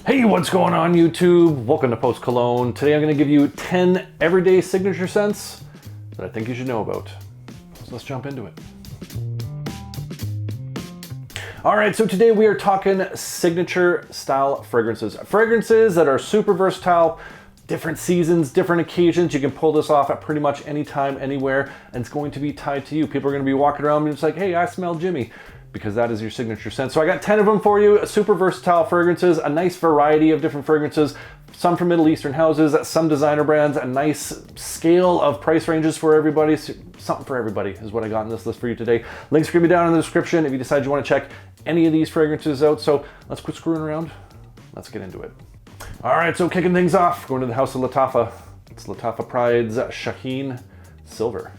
Hey, what's going on YouTube? Welcome to Post Cologne. Today I'm going to give you 10 everyday signature scents that I think you should know about. So let's jump into it. All right, so today we are talking signature style fragrances. Fragrances that are super versatile, different seasons, different occasions. You can pull this off at pretty much any time, anywhere, and it's going to be tied to you. People are going to be walking around and it's like, hey, I smell Jimmy, because that is your signature scent. So I got 10 of them for you, super versatile fragrances, a nice variety of different fragrances, some from Middle Eastern houses, some designer brands, a nice scale of price ranges for everybody. Something for everybody is what I got in this list for you today. Links are gonna be down in the description if you decide you wanna check any of these fragrances out. So let's quit screwing around. Let's get into it. All right, so kicking things off, going to the house of Latava. It's Latava Pride's Shaheen Silver.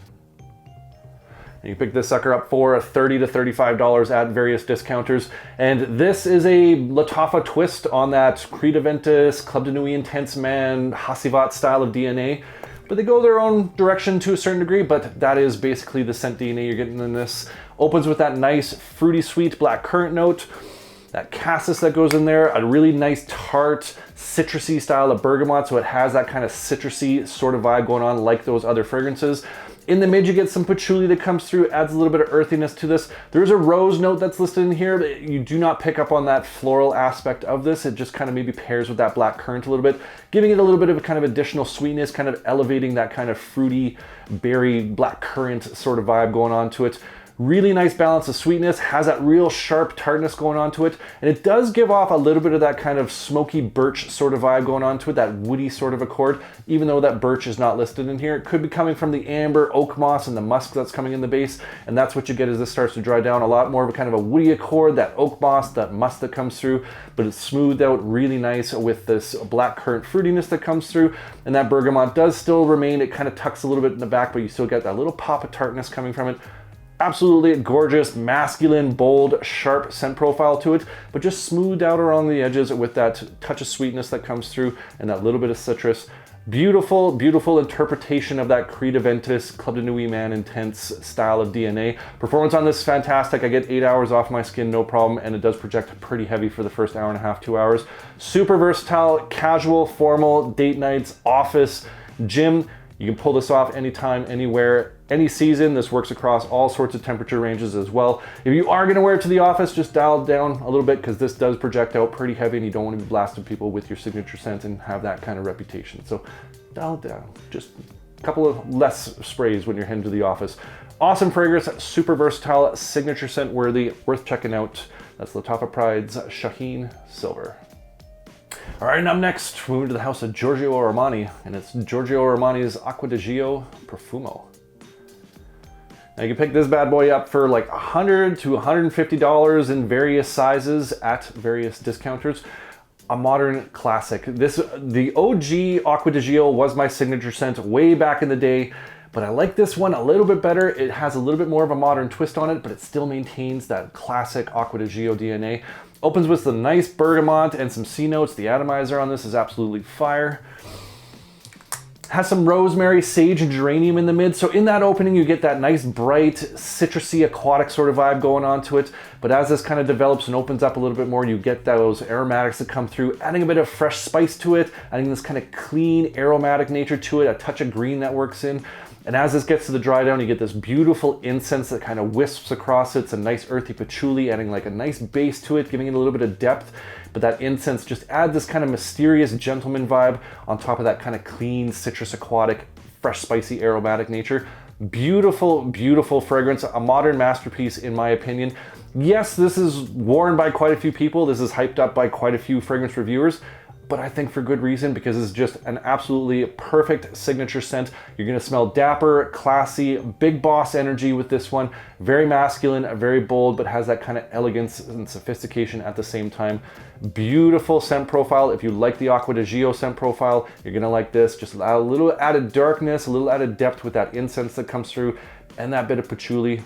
And you pick this sucker up for $30 to $35 at various discounters. And this is a Latava twist on that Creed Aventus, Club de Nuit Intense Man, Hasivat style of DNA. But they go their own direction to a certain degree, but that is basically the scent DNA you're getting in this. Opens with that nice fruity sweet black currant note, that cassis that goes in there, a really nice tart, citrusy style of bergamot, so it has that kind of citrusy sort of vibe going on like those other fragrances. In the mid, you get some patchouli that comes through, adds a little bit of earthiness to this. There's a rose note that's listed in here, but you do not pick up on that floral aspect of this. It just kind of maybe pairs with that black currant a little bit, giving it a little bit of a kind of additional sweetness, kind of elevating that kind of fruity, berry, black currant sort of vibe going on to it. Really nice balance of sweetness, has that real sharp tartness going on to it, and it does give off a little bit of that kind of smoky birch sort of vibe going on to it, that woody sort of accord, even though that birch is not listed in here. It could be coming from the amber, oak moss, and the musk that's coming in the base, and that's what you get as this starts to dry down. A lot more of a kind of a woody accord, that oak moss, that musk that comes through, but it's smoothed out really nice with this black currant fruitiness that comes through, and that bergamot does still remain. It kind of tucks a little bit in the back, but you still get that little pop of tartness coming from it. Absolutely gorgeous, masculine, bold, sharp scent profile to it, but just smoothed out around the edges with that touch of sweetness that comes through and that little bit of citrus. Beautiful, beautiful interpretation of that Creed Aventus, Club de Nuit Man Intense style of DNA. Performance on this is fantastic. I get 8 hours off my skin, no problem, and it does project pretty heavy for the first hour and a half, 2 hours. Super versatile, casual, formal, date nights, office, gym. You can pull this off anytime, anywhere, any season. This works across all sorts of temperature ranges as well. If you are gonna wear it to the office, just dial it down a little bit because this does project out pretty heavy and you don't want to be blasting people with your signature scent and have that kind of reputation. So dial it down, just a couple of less sprays when you're heading to the office. Awesome fragrance, super versatile, signature scent worthy, worth checking out. That's Latava Pride's Shaheen Silver. All right, and up next, moving to the house of Giorgio Armani, and it's Giorgio Armani's Aqua di Gio Perfumo. Now you can pick this bad boy up for like $100 to $150 in various sizes at various discounters. A modern classic. The OG Aqua di Gio was my signature scent way back in the day, but I like this one a little bit better. It has a little bit more of a modern twist on it, but it still maintains that classic Aqua di Gio DNA. Opens with some nice bergamot and some C notes. The atomizer on this is absolutely fire. Has some rosemary, sage, and geranium in the mid. So in that opening, you get that nice, bright, citrusy, aquatic sort of vibe going on to it. But as this kind of develops and opens up a little bit more, you get those aromatics that come through, adding a bit of fresh spice to it, adding this kind of clean, aromatic nature to it, a touch of green that works in. And as this gets to the dry down, you get this beautiful incense that kind of wisps across it. It's a nice earthy patchouli, adding like a nice base to it, giving it a little bit of depth. But that incense just adds this kind of mysterious gentleman vibe on top of that kind of clean, citrus aquatic, fresh, spicy, aromatic nature. Beautiful, beautiful fragrance, a modern masterpiece in my opinion. Yes, this is worn by quite a few people. This is hyped up by quite a few fragrance reviewers, but I think for good reason, because it's just an absolutely perfect signature scent. You're gonna smell dapper, classy, big boss energy with this one. Very masculine, very bold, but has that kind of elegance and sophistication at the same time. Beautiful scent profile. If you like the Aqua di Gio scent profile, you're gonna like this. Just a little added darkness, a little added depth with that incense that comes through, and that bit of patchouli.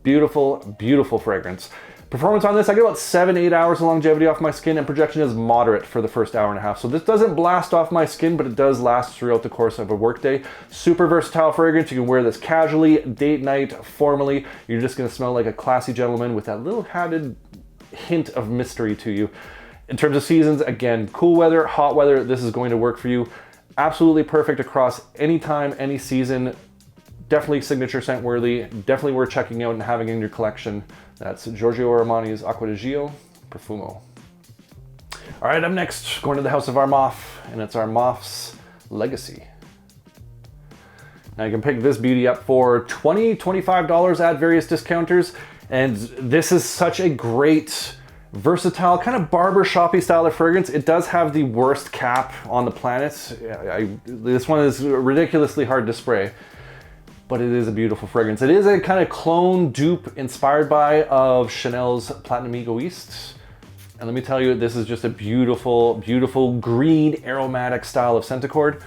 Beautiful, beautiful fragrance. Performance on this, I get about 7-8 hours of longevity off my skin, and projection is moderate for the first hour and a half. So this doesn't blast off my skin, but it does last throughout the course of a workday. Super versatile fragrance. You can wear this casually, date night, formally. You're just gonna smell like a classy gentleman with that little added hint of mystery to you. In terms of seasons, again, cool weather, hot weather, this is going to work for you. Absolutely perfect across any time, any season. Definitely signature scent worthy. Definitely worth checking out and having in your collection. That's Giorgio Armani's Aqua Perfumo. All right, up next, going to the house of Armoff, and it's Armoff's Legacy. Now you can pick this beauty up for $20, $25 at various discounters. And this is such a great, versatile, kind of barber-shoppy style of fragrance. It does have the worst cap on the planet. This one is ridiculously hard to spray, but it is a beautiful fragrance. It is a kind of clone dupe inspired by of Chanel's Platinum Egoist. And let me tell you, this is just a beautiful, beautiful green aromatic style of Scent-Accord.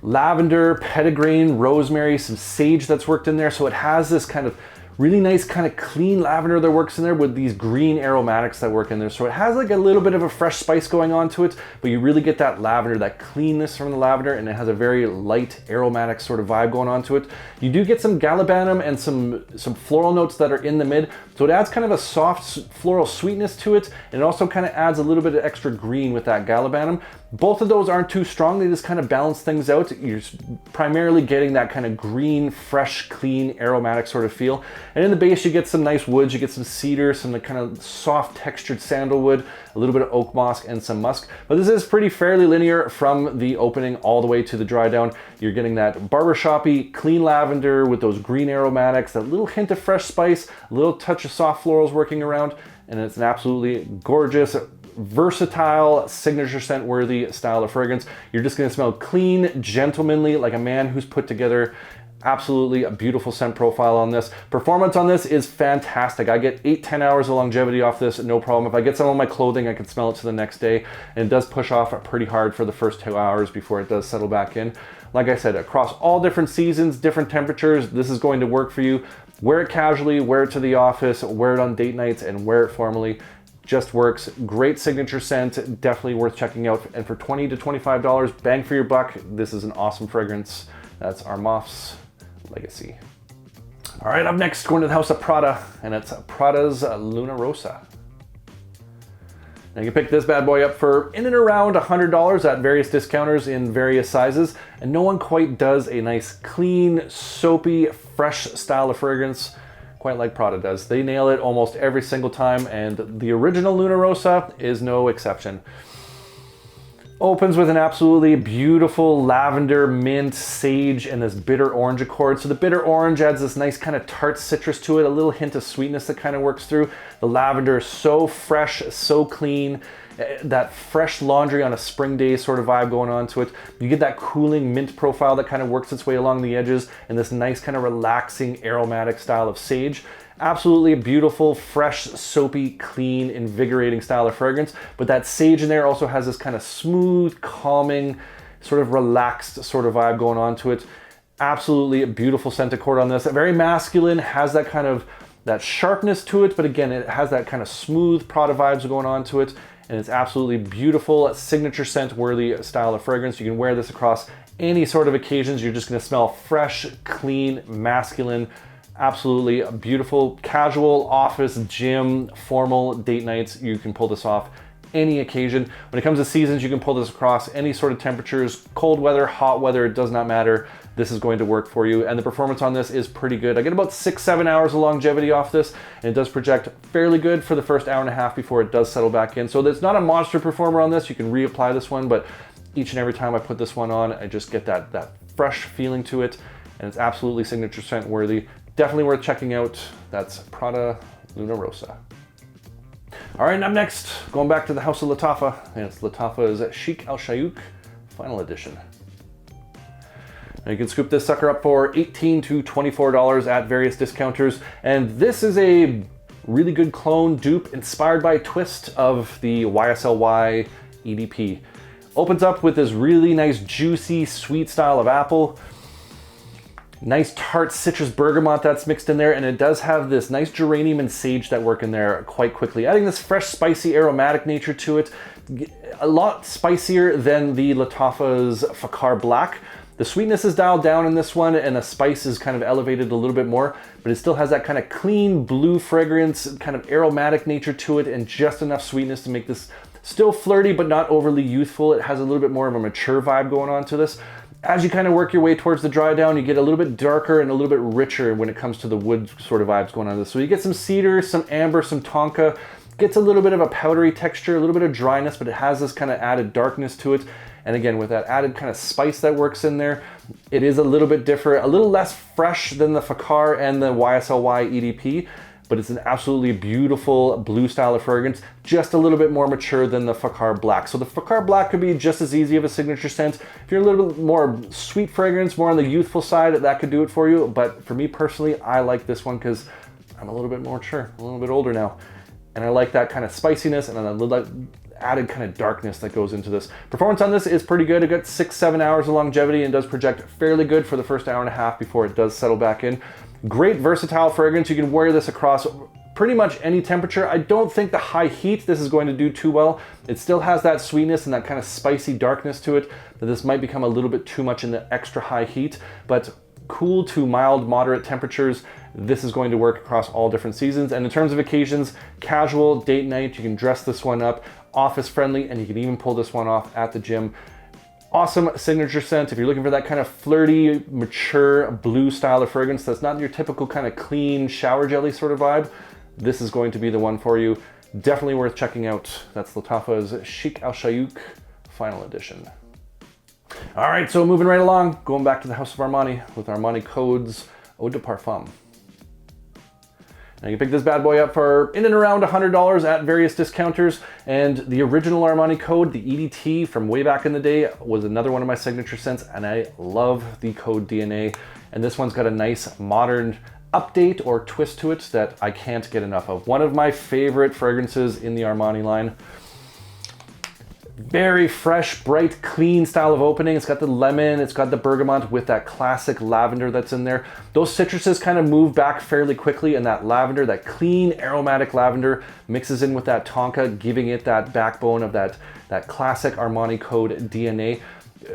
Lavender, petitgrain, rosemary, some sage that's worked in there. So it has this kind of really nice kind of clean lavender that works in there with these green aromatics that work in there. So it has like a little bit of a fresh spice going on to it, but you really get that lavender, that cleanness from the lavender, and it has a very light aromatic sort of vibe going on to it. You do get some gallivanum and some floral notes that are in the mid. So it adds kind of a soft floral sweetness to it. And it also kind of adds a little bit of extra green with that gallivanum. Both of those aren't too strong. They just kind of balance things out. You're primarily getting that kind of green, fresh, clean, aromatic sort of feel. And in the base, you get some nice woods. You get some cedar, some kind of soft textured sandalwood, a little bit of oak moss, and some musk. But this is pretty fairly linear from the opening all the way to the dry down. You're getting that barber-shoppy, clean lavender with those green aromatics, that little hint of fresh spice, a little touch of soft florals working around, and it's an absolutely gorgeous, versatile, signature scent worthy style of fragrance. You're just going to smell clean, gentlemanly, like a man who's put together absolutely a beautiful scent profile on this. Performance on this is fantastic. I get 8-10 hours of longevity off this, no problem. If I get some on my clothing, I can smell it to the next day, and it does push off pretty hard for the first 2 hours before it does settle back in. Like I said, across all different seasons, different temperatures, this is going to work for you. Wear it casually, wear it to the office, wear it on date nights, and wear it formally. Just works. Great signature scent, definitely worth checking out. And for $20 to $25, bang for your buck, this is an awesome fragrance. That's Armoff's Legacy. All right, up next, going to the house of Prada, and it's Prada's Luna Rosa. Now you can pick this bad boy up for in and around $100 at various discounters in various sizes, and no one quite does a nice, clean, soapy, fresh style of fragrance quite like Prada does. They nail it almost every single time, and the original Luna Rosa is no exception. Opens with an absolutely beautiful lavender, mint, sage, and this bitter orange accord. So the bitter orange adds this nice kind of tart citrus to it, a little hint of sweetness that kind of works through. The lavender is so fresh, so clean. That fresh laundry on a spring day sort of vibe going on to it. You get that cooling mint profile that kind of works its way along the edges, and this nice kind of relaxing aromatic style of sage. Absolutely beautiful, fresh, soapy, clean, invigorating style of fragrance. But that sage in there also has this kind of smooth, calming, sort of relaxed sort of vibe going on to it. Absolutely a beautiful scent accord on this. Very masculine, has that kind of that sharpness to it, but again, it has that kind of smooth Prada vibes going on to it. And it's absolutely beautiful, signature scent worthy style of fragrance. You can wear this across any sort of occasions. You're just gonna smell fresh, clean, masculine, absolutely beautiful, casual, office, gym, formal, date nights. You can pull this off any occasion. When it comes to seasons, you can pull this across any sort of temperatures, cold weather, hot weather, it does not matter. This is going to work for you. And the performance on this is pretty good. I get about 6-7 hours of longevity off this, and it does project fairly good for the first hour and a half before it does settle back in. So there's not a monster performer on this. You can reapply this one, but each and every time I put this one on, I just get that fresh feeling to it, and it's absolutely signature scent worthy. Definitely worth checking out. That's Prada Luna Rosa. All right, and up next, going back to the house of Latava, and it's Latava's Chic AlShayuk Final Edition. Now you can scoop this sucker up for $18 to $24 at various discounters, and this is a really good clone dupe inspired by a twist of the YSL EDP. Opens up with this really nice, juicy, sweet style of apple. Nice tart citrus bergamot that's mixed in there, and it does have this nice geranium and sage that work in there quite quickly, adding this fresh, spicy, aromatic nature to it. A lot spicier than the Latava's Fakar Black, The sweetness is dialed down in this one and the spice is kind of elevated a little bit more, but it still has that kind of clean blue fragrance, kind of aromatic nature to it, and just enough sweetness to make this still flirty but not overly youthful. It has a little bit more of a mature vibe going on to this. As you kind of work your way towards the dry down, you get a little bit darker and a little bit richer when it comes to the wood sort of vibes going on this. So you get some cedar, some amber, some tonka. Gets a little bit of a powdery texture, a little bit of dryness, but it has this kind of added darkness to it. And again, with that added kind of spice that works in there, it is a little bit different, a little less fresh than the Fakar and the YSLY EDP, but it's an absolutely beautiful blue style of fragrance, just a little bit more mature than the Fakar Black. So the Fakar Black could be just as easy of a signature scent. If you're a little bit more sweet fragrance, more on the youthful side, that could do it for you. But for me personally, I like this one because I'm a little bit more mature, a little bit older now. And I like that kind of spiciness and a little added kind of darkness that goes into this. Performance on this is pretty good. It got 6-7 hours of longevity and does project fairly good for the first hour and a half before it does settle back in. Great versatile fragrance. You can wear this across pretty much any temperature. I don't think the high heat this is going to do too well. It still has that sweetness and that kind of spicy darkness to it, that this might become a little bit too much in the extra high heat, but cool to mild, moderate temperatures, this is going to work across all different seasons. And in terms of occasions, casual, date night, you can dress this one up, office friendly, and you can even pull this one off at the gym. Awesome signature scent. If you're looking for that kind of flirty, mature blue style of fragrance that's not your typical kind of clean shower jelly sort of vibe, this is going to be the one for you. Definitely worth checking out. That's Latava's Chic AlShayuk Final Edition. All right, so moving right along, going back to the House of Armani with Armani Code's Eau de Parfum. Now you can pick this bad boy up for in and around $100 at various discounters, and the original Armani Code, the EDT from way back in the day, was another one of my signature scents, and I love the Code DNA. And this one's got a nice modern update or twist to it that I can't get enough of. One of my favorite fragrances in the Armani line. Very fresh, bright, clean style of opening. It's got the lemon, it's got the bergamot with that classic lavender that's in there. Those citruses kind of move back fairly quickly, and that lavender, that clean aromatic lavender, mixes in with that tonka, giving it that backbone of that classic Armani Code DNA.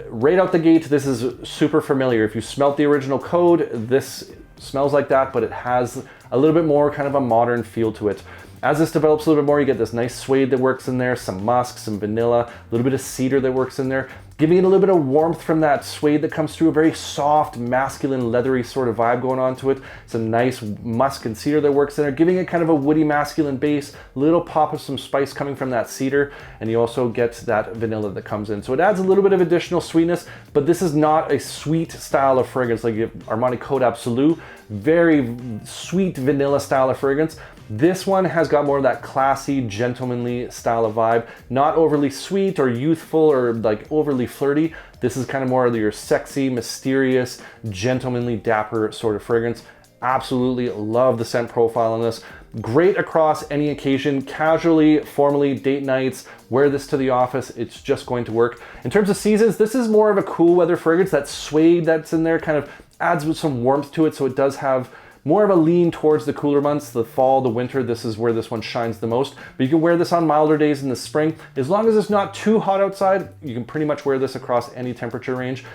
Right out the gate, this is super familiar. If you smelt the original Code, this smells like that, but it has a little bit more kind of a modern feel to it. As this develops a little bit more, you get this nice suede that works in there, some musk, some vanilla, a little bit of cedar that works in there, giving it a little bit of warmth from that suede that comes through, a very soft, masculine, leathery sort of vibe going on to it. Some nice musk and cedar that works in there, giving it kind of a woody, masculine base, little pop of some spice coming from that cedar, and you also get that vanilla that comes in. So it adds a little bit of additional sweetness, but this is not a sweet style of fragrance like you have Armani Code Absolute, very sweet vanilla style of fragrance. This one has got more of that classy, gentlemanly style of vibe, not overly sweet or youthful or like overly flirty. This is kind of more of your sexy, mysterious, gentlemanly, dapper sort of fragrance. Absolutely love the scent profile on this. Great across any occasion, casually, formally, date nights, wear this to the office, it's just going to work. In terms of seasons, this is more of a cool weather fragrance. That suede that's in there kind of adds with some warmth to it, so it does have more of a lean towards the cooler months, the fall, the winter. This is where this one shines the most. But you can wear this on milder days in the spring. As long as it's not too hot outside, you can pretty much wear this across any temperature range.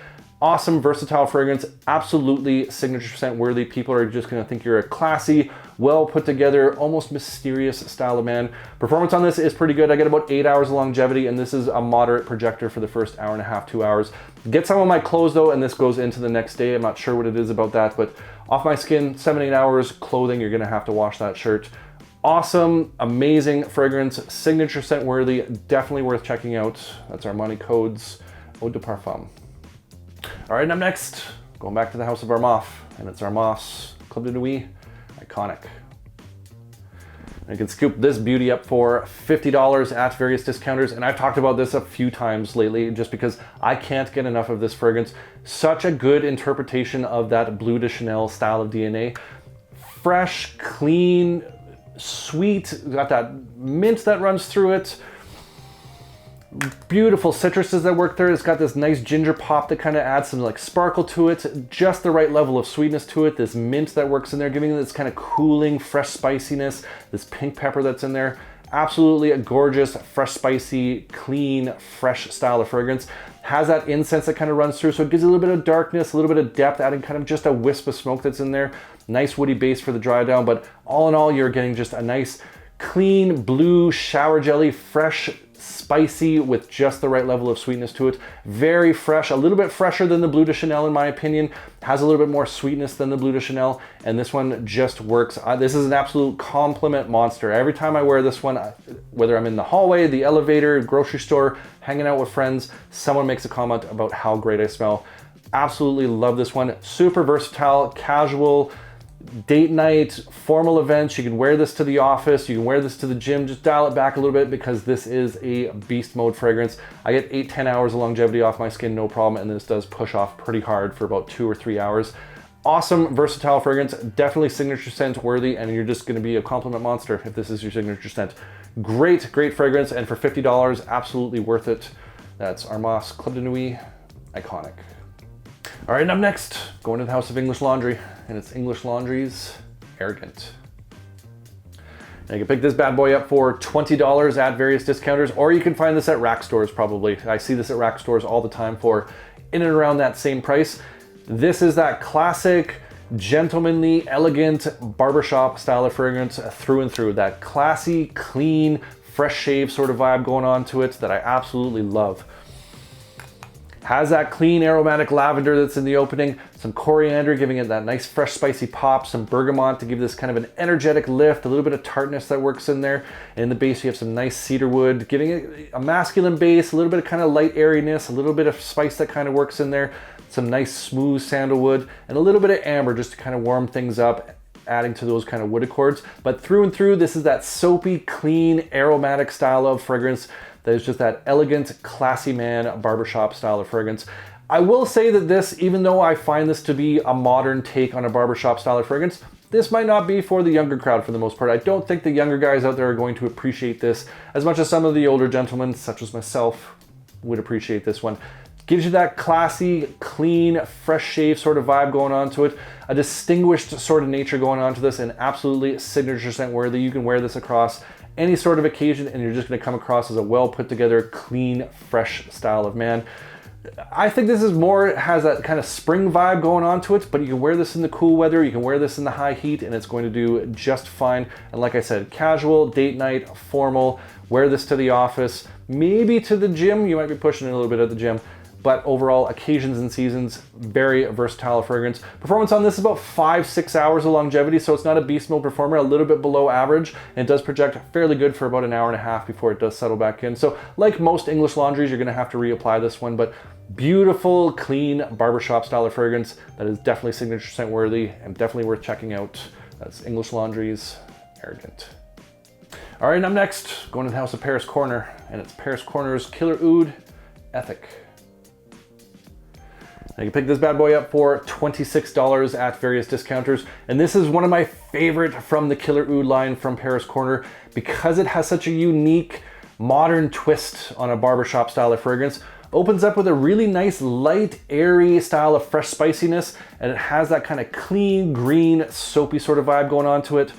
Awesome, versatile fragrance, absolutely signature scent worthy. People are just gonna think you're a classy, well put together, almost mysterious style of man. Performance on this is pretty good. I get about 8 hours of longevity, and this is a moderate projector for the first hour and a half, 2 hours. Get some of my clothes though, and this goes into the next day. I'm not sure what it is about that, but off my skin, 7-8 hours. Clothing, you're gonna have to wash that shirt. Awesome, amazing fragrance, signature scent worthy, definitely worth checking out. That's Armani Code's Eau de Parfum. All right, and up next, going back to the House of Armoff, and it's Armoff's Club de Nuit Iconic. You can scoop this beauty up for $50 at various discounters, and I've talked about this a few times lately just because I can't get enough of this fragrance. Such a good interpretation of that Bleu de Chanel style of DNA. Fresh, clean, sweet, got that mint that runs through it. Beautiful citruses that work there. It's got this nice ginger pop that kind of adds some like sparkle to it, just the right level of sweetness to it. This mint that works in there, giving it this kind of cooling, fresh spiciness, this pink pepper that's in there. Absolutely a gorgeous, fresh, spicy, clean, fresh style of fragrance. Has that incense that kind of runs through, so it gives a little bit of darkness, a little bit of depth, adding kind of just a wisp of smoke that's in there. Nice woody base for the dry down, but all in all, you're getting just a nice, clean, blue, shower jelly, fresh, spicy with just the right level of sweetness to it. Very fresh, a little bit fresher than the Bleu de Chanel in my opinion. Has a little bit more sweetness than the Bleu de Chanel, and this one just works. This is an absolute compliment monster. Every time I wear this one, whether I'm in the hallway, the elevator, grocery store, hanging out with friends, someone makes a comment about how great I smell. Absolutely love this one. Super versatile, casual, date night, formal events. You can wear this to the office, you can wear this to the gym. Just dial it back a little bit because this is a beast mode fragrance. I get 8-10 hours of longevity off my skin, no problem, and this does push off pretty hard for about 2 or 3 hours. Awesome, versatile fragrance, definitely signature scent worthy, and you're just gonna be a compliment monster if this is your signature scent. Great, great fragrance, and for $50, absolutely worth it. That's Armoff's Club de Nuit Iconic. All right, and up next, going to the House of English Laundry, and it's English Laundry's Arrogant. Now you can pick this bad boy up for $20 at various discounters, or you can find this at rack stores probably. I see this at rack stores all the time for in and around that same price. This is that classic, gentlemanly, elegant barbershop style of fragrance through and through. That classy, clean, fresh shave sort of vibe going on to it that I absolutely love. Has that clean aromatic lavender that's in the opening, some coriander giving it that nice fresh spicy pop, some bergamot to give this kind of an energetic lift, a little bit of tartness that works in there. And in the base you have some nice cedar wood, giving it a masculine base, a little bit of kind of light airiness, a little bit of spice that kind of works in there, some nice smooth sandalwood, and a little bit of amber just to kind of warm things up, adding to those kind of wood accords. But through and through, this is that soapy, clean, aromatic style of fragrance that is just that elegant, classy man barbershop style of fragrance. I will say that this, even though I find this to be a modern take on a barbershop style of fragrance, this might not be for the younger crowd for the most part. I don't think the younger guys out there are going to appreciate this as much as some of the older gentlemen, such as myself, would appreciate this one. Gives you that classy, clean, fresh shave sort of vibe going on to it, a distinguished sort of nature going on to this, and absolutely signature scent worthy. You can wear this across any sort of occasion and you're just gonna come across as a well put together, clean, fresh style of man. I think this is more, has that kind of spring vibe going on to it, but you can wear this in the cool weather, you can wear this in the high heat, and it's going to do just fine. And like I said, casual, date night, formal, wear this to the office, maybe to the gym. You might be pushing it a little bit at the gym, but overall, occasions and seasons, very versatile fragrance. Performance on this is about 5-6 hours of longevity, so it's not a beast mode performer, a little bit below average, and it does project fairly good for about an hour and a half before it does settle back in. So like most English laundries, you're gonna have to reapply this one, but beautiful, clean, barbershop style of fragrance that is definitely signature scent worthy and definitely worth checking out. That's English Laundry's Arrogant. All right, and up next, going to the House of Paris Corner, and it's Paris Corner's Killer Ood Ethic. Now you can pick this bad boy up for $26 at various discounters. And this is one of my favorite from the Killer Ood line from Paris Corner because it has such a unique modern twist on a barbershop style of fragrance. Opens up with a really nice, light, airy style of fresh spiciness, and it has that kind of clean, green, soapy sort of vibe going on to it.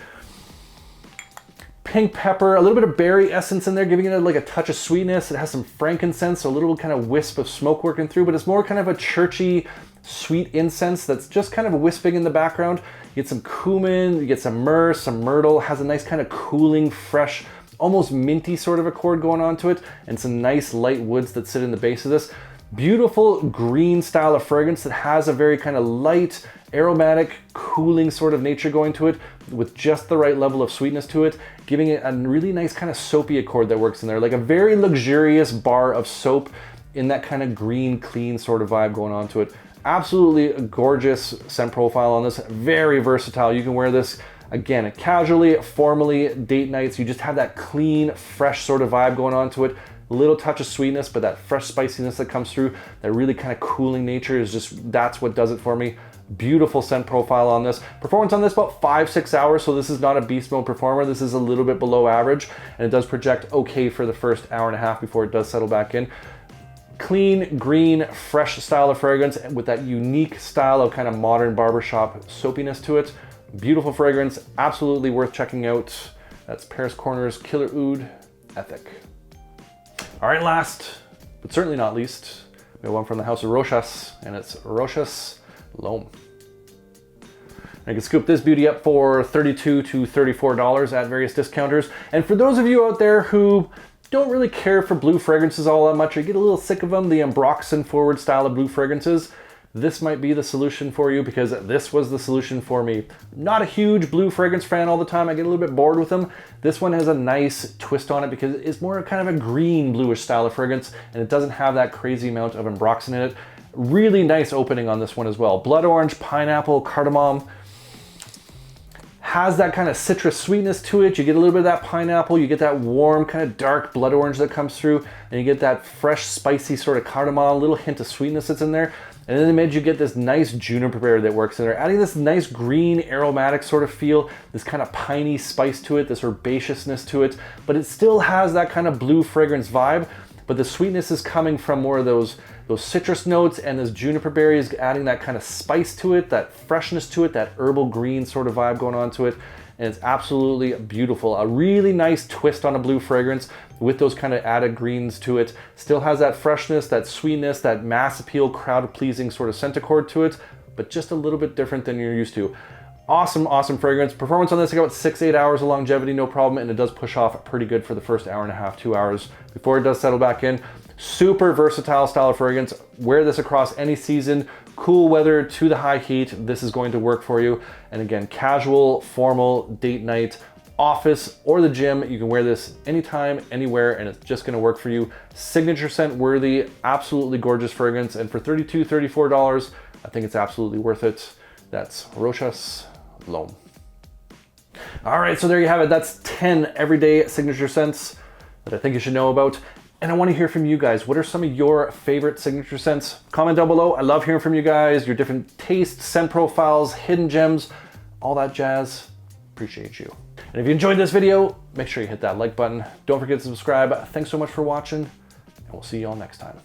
Pink pepper, a little bit of berry essence in there, giving it like a touch of sweetness. It has some frankincense, so a little kind of wisp of smoke working through, but it's more kind of a churchy, sweet incense that's just kind of wisping in the background. You get some cumin, you get some myrrh, some myrtle, has a nice kind of cooling, fresh, almost minty sort of accord going on to it, and some nice light woods that sit in the base of this. Beautiful green style of fragrance that has a very kind of light, aromatic, cooling sort of nature going to it with just the right level of sweetness to it, giving it a really nice kind of soapy accord that works in there, like a very luxurious bar of soap in that kind of green, clean sort of vibe going on to it. Absolutely a gorgeous scent profile on this, very versatile. You can wear this, again, casually, formally, date nights. You just have that clean, fresh sort of vibe going on to it. A little touch of sweetness, but that fresh spiciness that comes through, that really kind of cooling nature is just, that's what does it for me. Beautiful scent profile on this. Performance on this about 5-6 hours, so this is not a beast mode performer. This is a little bit below average, and it does project okay for the first hour and a half before it does settle back in. Clean, green, fresh style of fragrance with that unique style of kind of modern barbershop soapiness to it. Beautiful fragrance, absolutely worth checking out. That's Paris Corner's Killer Ood Ethic. All right, last, but certainly not least, we have one from the house of Rochas, and it's Rochas Loam. I can scoop this beauty up for $32 to $34 at various discounters. And for those of you out there who don't really care for blue fragrances all that much, or get a little sick of them, the Ambroxan forward style of blue fragrances, this might be the solution for you, because this was the solution for me. Not a huge blue fragrance fan all the time. I get a little bit bored with them. This one has a nice twist on it because it's more kind of a green bluish style of fragrance, and it doesn't have that crazy amount of Ambroxan in it. Really nice opening on this one as well. Blood orange, pineapple, cardamom. Has that kind of citrus sweetness to it. You get a little bit of that pineapple, you get that warm kind of dark blood orange that comes through, and you get that fresh spicy sort of cardamom, a little hint of sweetness that's in there. And in the mid you get this nice juniper berry that works in there, adding this nice green aromatic sort of feel, this kind of piney spice to it, this herbaceousness to it, but it still has that kind of blue fragrance vibe, but the sweetness is coming from more of those citrus notes, and this juniper berry is adding that kind of spice to it, that freshness to it, that herbal green sort of vibe going on to it. And it's absolutely beautiful. A really nice twist on a blue fragrance with those kind of added greens to it. Still has that freshness, that sweetness, that mass appeal, crowd pleasing sort of scent accord to it, but just a little bit different than you're used to. Awesome, awesome fragrance. Performance on this, I got 6-8 hours of longevity, no problem, and it does push off pretty good for the first hour and a half, 2 hours before it does settle back in. Super versatile style of fragrance. Wear this across any season, cool weather to the high heat. This is going to work for you. And again, casual, formal, date night, office, or the gym. You can wear this anytime, anywhere, and it's just gonna work for you. Signature scent worthy, absolutely gorgeous fragrance. And for $32, $34, I think it's absolutely worth it. That's Rochas Loam. All right, so there you have it. That's 10 everyday signature scents that I think you should know about. And I want to hear from you guys. What are some of your favorite signature scents? Comment down below. I love hearing from you guys, your different tastes, scent profiles, hidden gems, all that jazz. Appreciate you. And if you enjoyed this video, make sure you hit that like button. Don't forget to subscribe. Thanks so much for watching, and we'll see you all next time.